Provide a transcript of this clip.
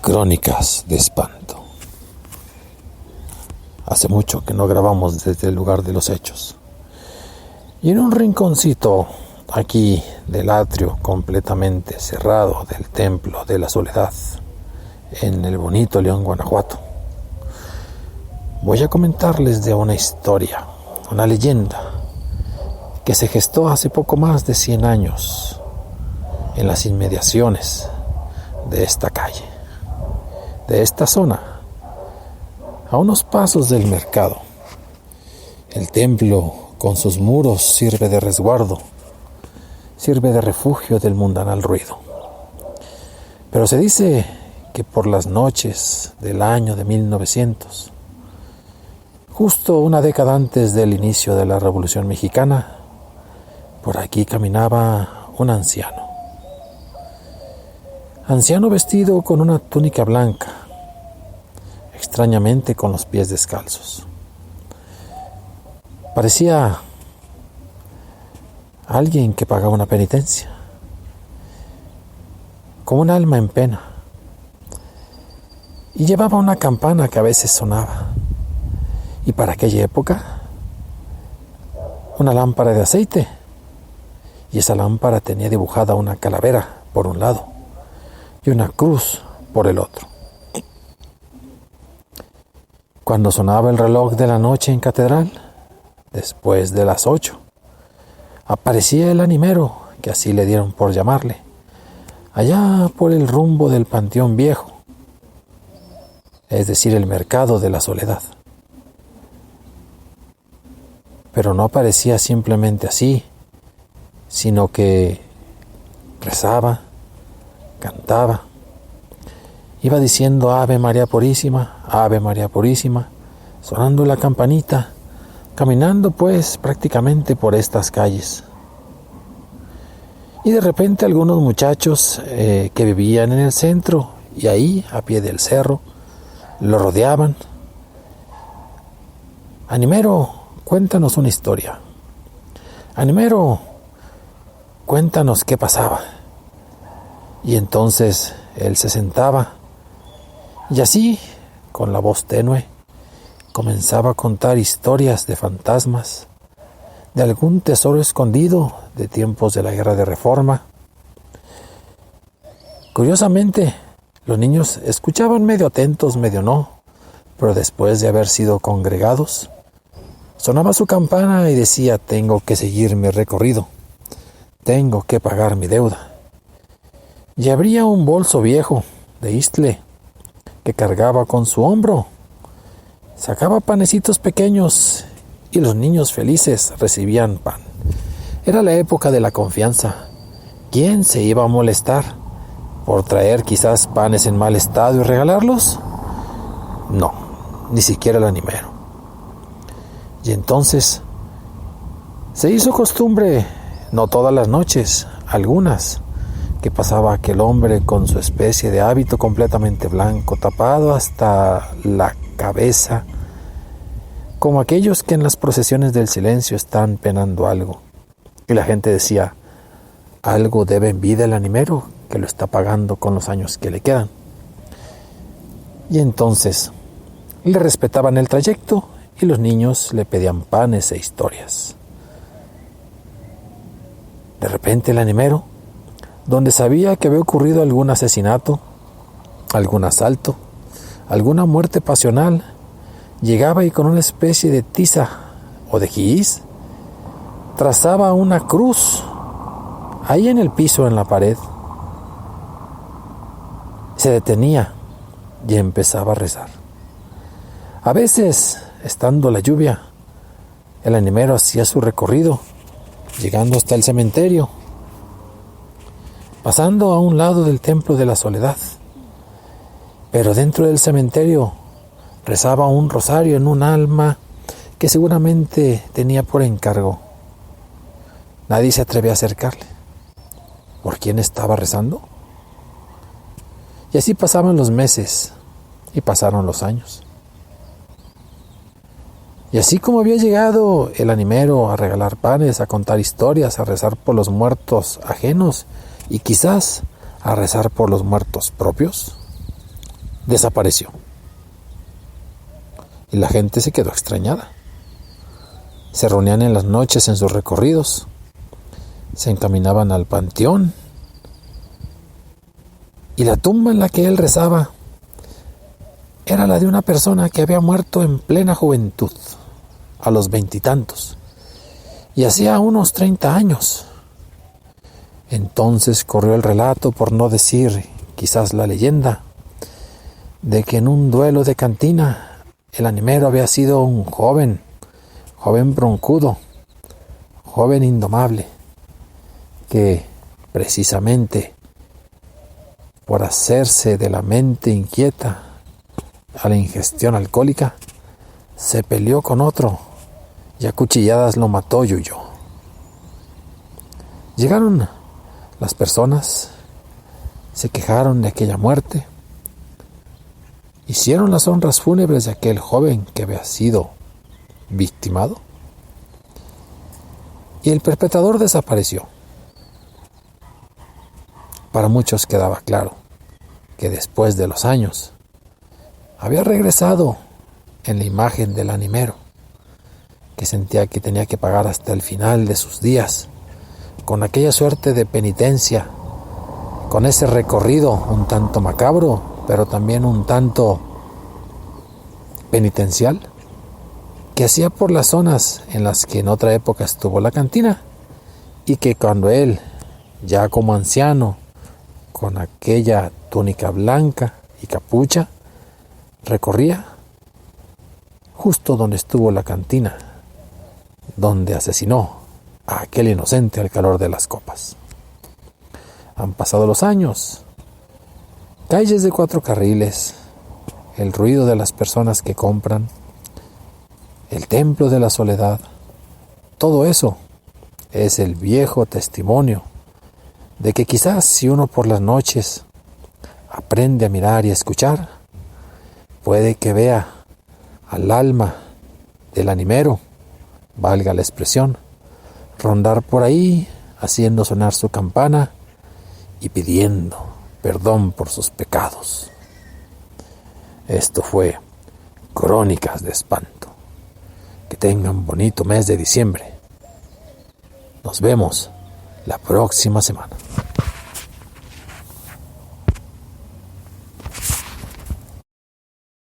Crónicas de espanto. Hace mucho que no grabamos desde el lugar de los hechos. Y en un rinconcito aquí del atrio completamente cerrado del Templo de la Soledad, en el bonito León, Guanajuato, voy a comentarles de una historia, una leyenda que se gestó hace poco más de 100 años en las inmediaciones de esta calle, de esta zona, a unos pasos del mercado. El templo con sus muros sirve de resguardo, sirve de refugio del mundanal ruido. Pero se dice que por las noches del año de 1900, justo una década antes del inicio de la Revolución Mexicana, por aquí caminaba un anciano vestido con una túnica blanca, extrañamente con los pies descalzos. Parecía alguien que pagaba una penitencia, como un alma en pena, y llevaba una campana que a veces sonaba, y para aquella época, una lámpara de aceite, y esa lámpara tenía dibujada una calavera por un lado y una cruz por el otro. Cuando sonaba el reloj de la noche en catedral, después de las 8, aparecía el animero, que así le dieron por llamarle, allá por el rumbo del Panteón Viejo, es decir, el mercado de la Soledad. Pero no aparecía simplemente así, sino que rezaba, cantaba, iba diciendo Ave María Purísima, sonando la campanita, caminando pues prácticamente por estas calles. Y de repente algunos muchachos que vivían en el centro y ahí a pie del cerro lo rodeaban. Animero, cuéntanos una historia. Animero, cuéntanos qué pasaba. Y entonces él se sentaba y así, con la voz tenue, comenzaba a contar historias de fantasmas, de algún tesoro escondido de tiempos de la Guerra de Reforma. Curiosamente, los niños escuchaban medio atentos, medio no, pero después de haber sido congregados, sonaba su campana y decía: tengo que seguir mi recorrido, tengo que pagar mi deuda. Y abría un bolso viejo de istle que cargaba con su hombro. Sacaba panecitos pequeños y los niños felices recibían pan. Era la época de la confianza. ¿Quién se iba a molestar por traer quizás panes en mal estado y regalarlos? No, ni siquiera el animero. Y entonces se hizo costumbre, no todas las noches, algunas, que pasaba aquel hombre con su especie de hábito completamente blanco, tapado hasta la cabeza, como aquellos que en las procesiones del silencio están penando algo. Y la gente decía: algo debe en vida el animero, que lo está pagando con los años que le quedan. Y entonces le respetaban el trayecto y los niños le pedían panes e historias. De repente el animero, donde sabía que había ocurrido algún asesinato, algún asalto, alguna muerte pasional, llegaba y con una especie de tiza o de gis trazaba una cruz ahí en el piso, en la pared. Se detenía y empezaba a rezar. A veces, estando la lluvia, el animero hacía su recorrido, llegando hasta el cementerio, pasando a un lado del Templo de la Soledad. Pero dentro del cementerio rezaba un rosario en un alma que seguramente tenía por encargo. Nadie se atrevía a acercarle. ¿Por quién estaba rezando? Y así pasaban los meses y pasaron los años. Y así como había llegado el animero a regalar panes, a contar historias, a rezar por los muertos ajenos y quizás a rezar por los muertos propios, desapareció. Y la gente se quedó extrañada. Se reunían en las noches en sus recorridos, se encaminaban al panteón, y la tumba en la que él rezaba era la de una persona que había muerto en plena juventud, a los 20 y tantos, y hacía unos 30 años. Entonces corrió el relato, por no decir quizás la leyenda, de que en un duelo de cantina el animero había sido un joven broncudo, joven indomable, que precisamente por hacerse de la mente inquieta a la ingestión alcohólica, se peleó con otro y a cuchilladas lo mató y huyó. Llegaron las personas, se quejaron de aquella muerte, hicieron las honras fúnebres de aquel joven que había sido victimado, y el perpetrador desapareció. Para muchos quedaba claro que después de los años había regresado en la imagen del animero, que sentía que tenía que pagar hasta el final de sus días, con aquella suerte de penitencia, con ese recorrido un tanto macabro, pero también un tanto penitencial, que hacía por las zonas en las que en otra época estuvo la cantina, y que cuando él, ya como anciano, con aquella túnica blanca y capucha, recorría justo donde estuvo la cantina, donde asesinó a aquel inocente al calor de las copas. Han pasado los años, calles de 4 carriles, el ruido de las personas que compran, el templo de la soledad, todo eso es el viejo testimonio de que quizás si uno por las noches aprende a mirar y a escuchar, puede que vea al alma del animero, valga la expresión, rondar por ahí, haciendo sonar su campana y pidiendo perdón por sus pecados. Esto fue Crónicas de Espanto. Que tengan bonito mes de diciembre. Nos vemos la próxima semana.